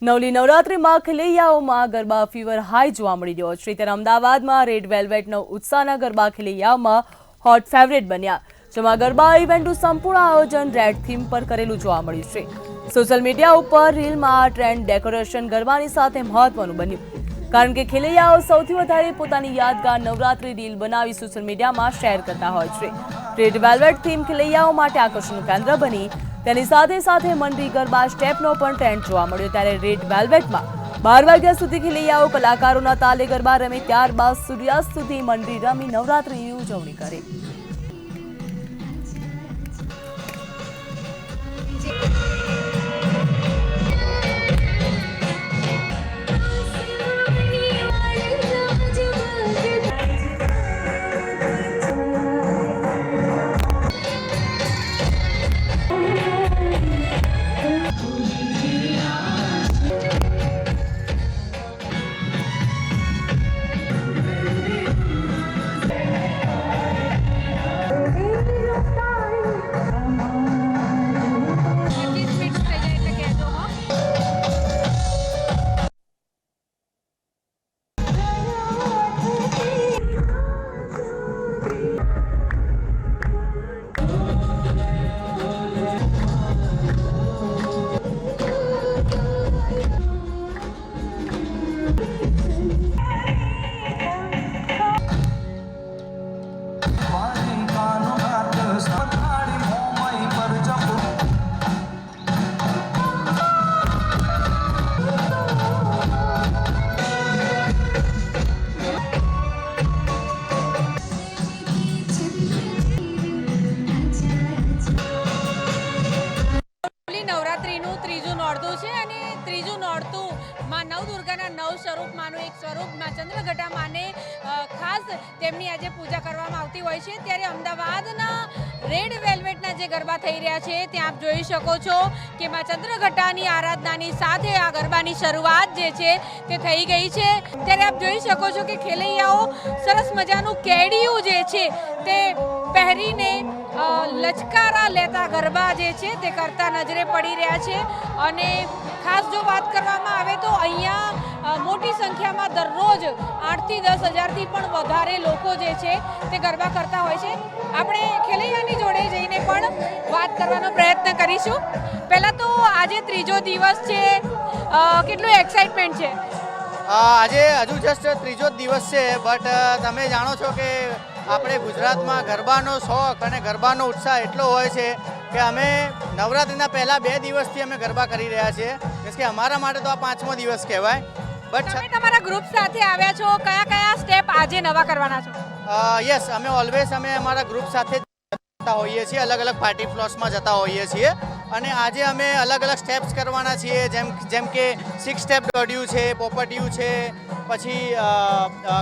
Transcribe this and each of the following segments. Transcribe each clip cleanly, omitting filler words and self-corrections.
નવલી નવરાત્રિમાં ખેલૈયાઓમાં garba fever high જોવા મળી રહ્યો છે। ત્યારે અમદાવાદમાં રેડ વેલ્વેટનો ઉત્સાહના ગરબા ખેલૈયાઓમાં હોટ ફેવરેટ બન્યા, જેમાં ગરબા ઇવેન્ટનું સંપૂર્ણ આયોજન રેડ થીમ પર કરેલું જોવા મળ્યું છે। સોશિયલ મીડિયા ઉપર રીલમાં આ ટ્રેન્ડ ડેકોરેશન ગરબાની સાથે મહત્વનું બન્યું, કારણ કે ખેલૈયાઓ સૌથી વધારે પોતાની યાદગાર નવરાત્રિ રીલ બનાવી સોશિયલ મીડિયામાં શેર કરતા હોય છે। રેડ વેલ્વેટ થીમ ખેલૈયાઓ માટે આકર્ષણનું કેન્દ્ર બની, તેની સાથે સાથે મનરી ગરબા સ્ટેપનો પણ ટ્રેન્ડ જોવા મળ્યો। ત્યારે રેડ વેલ્વેટમાં 12 વાગ્યા સુધી ખેલૈયાઓ કલાકારોના તાલે ગરબા રમે, ત્યારબાદ સૂર્યાસ્ત સુધી મનરી રમી નવરાત્રિની ઉજવણી કરી। નવરાત્રીનું ત્રીજું નોરતું છે અને ત્રીજું નોરતું માં નવદુર્ગાના નવ સ્વરૂપમાંનું એક સ્વરૂપ માં ચંદ્રઘટા માને ખાસ તેમની આજે પૂજા કરવામાં આવતી હોય છે। ત્યારે અમદાવાદના રેડ વેલ્વેટના જે ગરબા થઈ રહ્યા છે ત્યાં આપ જોઈ શકો છો કે માં ચંદ્રઘટાની આરાધનાની સાથે આ ગરબાની શરૂઆત જે છે તે થઈ ગઈ છે। ત્યારે આપ જોઈ શકો છો કે ખેલૈયાઓ સરસ મજાનું કેડિયું જે છે તે પહેરીને લચકારા લેતા ગરબા જે છે તે કરતા નજરે પડી રહ્યા છે। અને ખાસ જો વાત કરવામાં આવે તો અહીંયા મોટી સંખ્યામાં દરરોજ 8 થી 10 હજારથી પણ વધારે લોકો જે છે તે ગરબા કરતા હોય છે। આપણે ખેલૈયાની જોડે જઈને પણ વાત કરવાનો પ્રયત્ન કરીશું। પહેલાં તો આજે ત્રીજો દિવસ છે, કેટલું એક્સાઇટમેન્ટ છે? આજે હજુ જસ્ટ ત્રીજો જ દિવસ છે, બટ તમે જાણો છો કે આપણે ગુજરાતમાં ગરબાનો શોખ અને ગરબાનો ઉત્સાહ એટલો હોય છે કે અમે નવરાત્રિના પહેલાં 2 દિવસથી અમે ગરબા કરી રહ્યા છીએ, મીન્સ કે અમારા માટે તો આ 5મો દિવસ કહેવાય। બટ તમે તમારા ગ્રુપ સાથે આવ્યા છો, કયા કયા સ્ટેપ આજે નવા કરવાના છો? યસ, અમે ઓલવેઝ અમારા ગ્રુપ સાથે જતા હોઈએ છીએ, અલગ અલગ પાર્ટી પ્લોટ્સમાં જતા હોઈએ છીએ અને આજે અમે અલગ અલગ સ્ટેપ્સ કરવાના છીએ, જેમ કે 6 સ્ટેપ દોડ્યું છે, પોપટિયું છે, પછી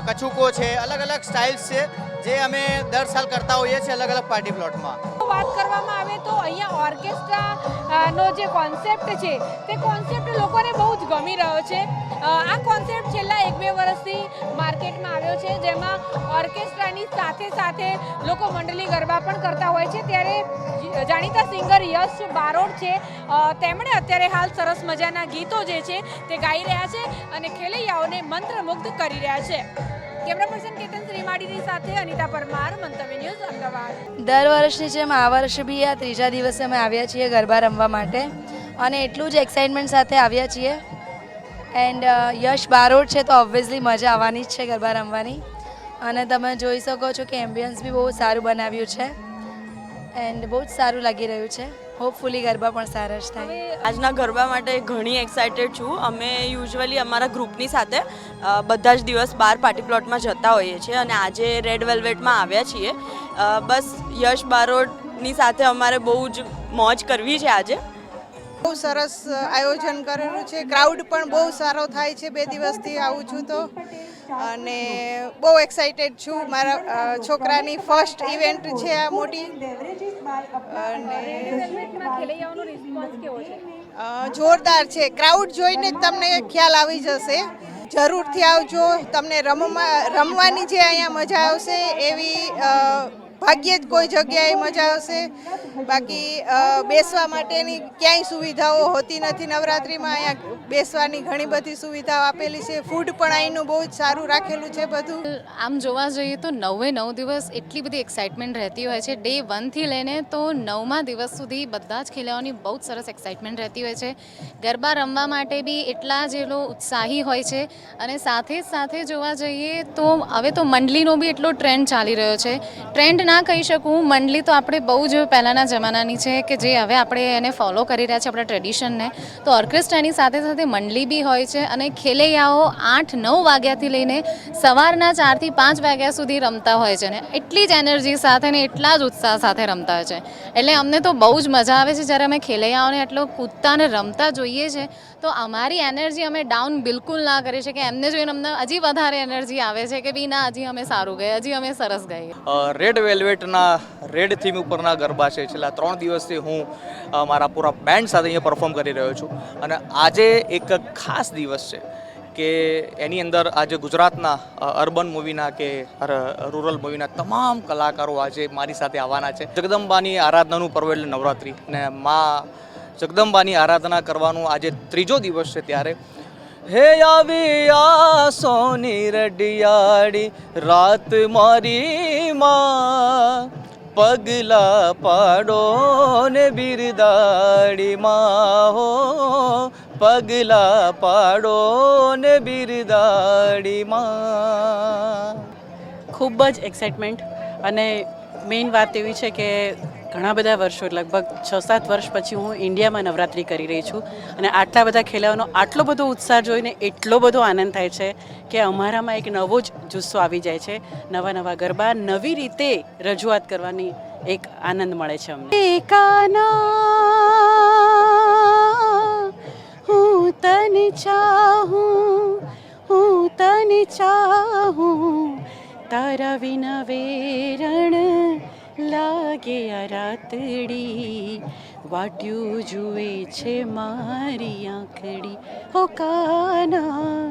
કચુકો છે, અલગ અલગ સ્ટાઇલ્સ છે જે અમે દર સાલ કરતા હોઈએ છીએ અલગ અલગ પાર્ટી પ્લોટમાં। વાત કરવામાં આવે તો અહીંયા ઓર્કેસ્ટ્રા નો જે કોન્સેપ્ટ છે તે કોન્સેપ્ટ લોકોને બહુ જ ગમી રહ્યો છે। આ કોન્સેપ્ટ છેલ્લા 1-2 વર્ષથી માર્કેટમાં આવ્યો છે, જેમાં ઓર્કેસ્ટ્રાની સાથે સાથે લોકો મંડળી ગરબા પણ કરતા હોય છે। ત્યારે જાણીતા સિંગર યશ બારોટ છે, તેમણે અત્યારે હાલ સરસ મજાના ગીતો જે છે તે ગાઈ રહ્યા છે અને ખેલૈયાઓને મંત્રમુગ્ધ કરી રહ્યા છે। કેમેરા પર્સન કેતન શ્રીમાળીની સાથે અનિતા પરમાર, મંતવ્ય ન્યૂઝ, અમદાવાદ। દર વર્ષની જેમ આ વર્ષે બી આ ત્રીજા દિવસે અમે આવ્યા છીએ ગરબા રમવા માટે અને એટલું જ એક્સાઇટમેન્ટ સાથે આવ્યા છીએ। એન્ડ યશ બારોટ છે તો ઓબ્વિયસલી મજા આવવાની જ છે ગરબા રમવાની, અને તમે જોઈ શકો છો કે એમ્બિયન્સ બી બહુ સારું બનાવ્યું છે એન્ડ બહુ જ સારું લાગી રહ્યું છે। હોપફુલી ગરબા પણ સારા જ થાય। આજના ગરબા માટે ઘણી એક્સાઇટેડ છું। અમે યુઝ્યુઅલી અમારા ગ્રુપની સાથે બધા જ દિવસ બહાર પાર્ટી પ્લોટમાં જતા હોઈએ છીએ અને આજે રેડ વેલ્વેટમાં આવ્યા છીએ। બસ યશ બારોટની સાથે અમારે બહુ જ મોજ કરવી છે આજે। બહુ સરસ આયોજન કરેલું છે, ક્રાઉડ પણ બહુ સારો થાય છે। 2 દિવસથી આવું છું તો અને બહુ એક્સાઇટેડ છું। મારા છોકરાની ફર્સ્ટ ઇવેન્ટ છે આ મોટી અને ખેલૈયાઓનો રિસ્પોન્સ કેવો છે? જોરદાર છે। ક્રાઉડ જોઈને જ તમને ખ્યાલ આવી જશે, જરૂરથી આવજો, તમને રમવાની જે અહીંયા મજા આવશે એવી ભાગ્યે જ કોઈ જગ્યાએ મજા આવશે। બાકી બેસવા માટેની ક્યાંય સુવિધાઓ હોતી નથી નવરાત્રિમાં, અહીંયા બેસવાની ઘણી બધી સુવિધાઓ આપેલી છે. ફૂડ પણ અહીંનું બહુ જ સારું રાખેલું છે બધું. આમ જોવા જઈએ તો 9 દિવસ એટલી બધી એક્સાઇટમેન્ટ રહેતી હોય છે. ડે 1થી લઈને તો 9મા દિવસ સુધી બધા જ ખેલાડીઓની બહુ જ સરસ એક્સાઇટમેન્ટ રહેતી હોય છે. ગરબા રમવા માટે બી એટલા જ એ લોકો ઉત્સાહી હોય છે. અને સાથે જ સાથે જોવા જઈએ તો હવે તો મંડલીનો બી એટલો ટ્રેન્ડ ચાલી રહ્યો છે. ટ્રેન્ડ ના કહી શકું, મંડલી તો આપણે બહુ જ પહેલાંના જમાનાની છે કે જે હવે આપણે એને ફોલો કરી રહ્યા છે આપણા ટ્રેડિશનને. તો ઓર્કેસ્ટ્રાની સાથે સાથે મંડલી બી હોય છે અને ખેલૈયાઓ 8-9 વાગ્યાથી લઈને સવારના 4 થી 5 વાગ્યા સુધી રમતા હોય છે ને એટલી જ એનર્જી સાથે ને એટલા જ ઉત્સાહ સાથે રમતા હોય છે. એટલે અમને તો બહુ જ મજા આવે છે જ્યારે અમે ખેલૈયાઓને એટલો કૂદતા અને રમતા જોઈએ છે. તો અમારી એનર્જી અમે ડાઉન બિલકુલ ના કરી છે કે એમને જોઈને અમને હજી વધારે એનર્જી આવે છે કે બી ના હજી અમે સારું ગઈએ, હજી અમે સરસ ગઈએ. રેડ વેલ્વેટના રેડ થીમ ઉપરના ગરબા છે. છેલ્લા 3 દિવસથી હું મારા પૂરા બેન્ડ સાથે અહીંયા પરફોર્મ કરી રહ્યો છું અને આજે એક ખાસ દિવસ છે કે એની અંદર આજે ગુજરાતના અર્બન મૂવીના કે રૂરલ મૂવીના તમામ કલાકારો આજે મારી સાથે આવવાના છે. જગદંબાની આરાધનાનું પર્વ એટલે નવરાત્રિ અને મા જગદંબાની આરાધના કરવાનું આજે 3જો દિવસ છે. ત્યારે હે આવી આ સોની રડિયાળી રાત મારી માં પગલા પાડો ને બિરદાડી માં હો પગલા પાડો ને બિરદાડી માં. ખૂબ જ એક્સાઇટમેન્ટ અને મેઇન વાત એવી છે કે ઘણા બધા વર્ષો લગભગ 6-7 વર્ષ પછી હું ઇન્ડિયામાં નવરાત્રિ કરી રહી છું અને આટલા બધા ખેલાડીઓનો આટલો બધો ઉત્સાહ જોઈને એટલો બધો આનંદ થાય છે કે અમારામાં એક નવો જ જુસ્સો આવી જાય છે. નવા ગરબા નવી રીતે રજૂઆત કરવાની એક આનંદ મળે છે અમને. હું તને ચાહું તારા વિના વેરણ લાગે આ રાતડી વાટ્યું જુએ છે મારી આંખડી હો કાના.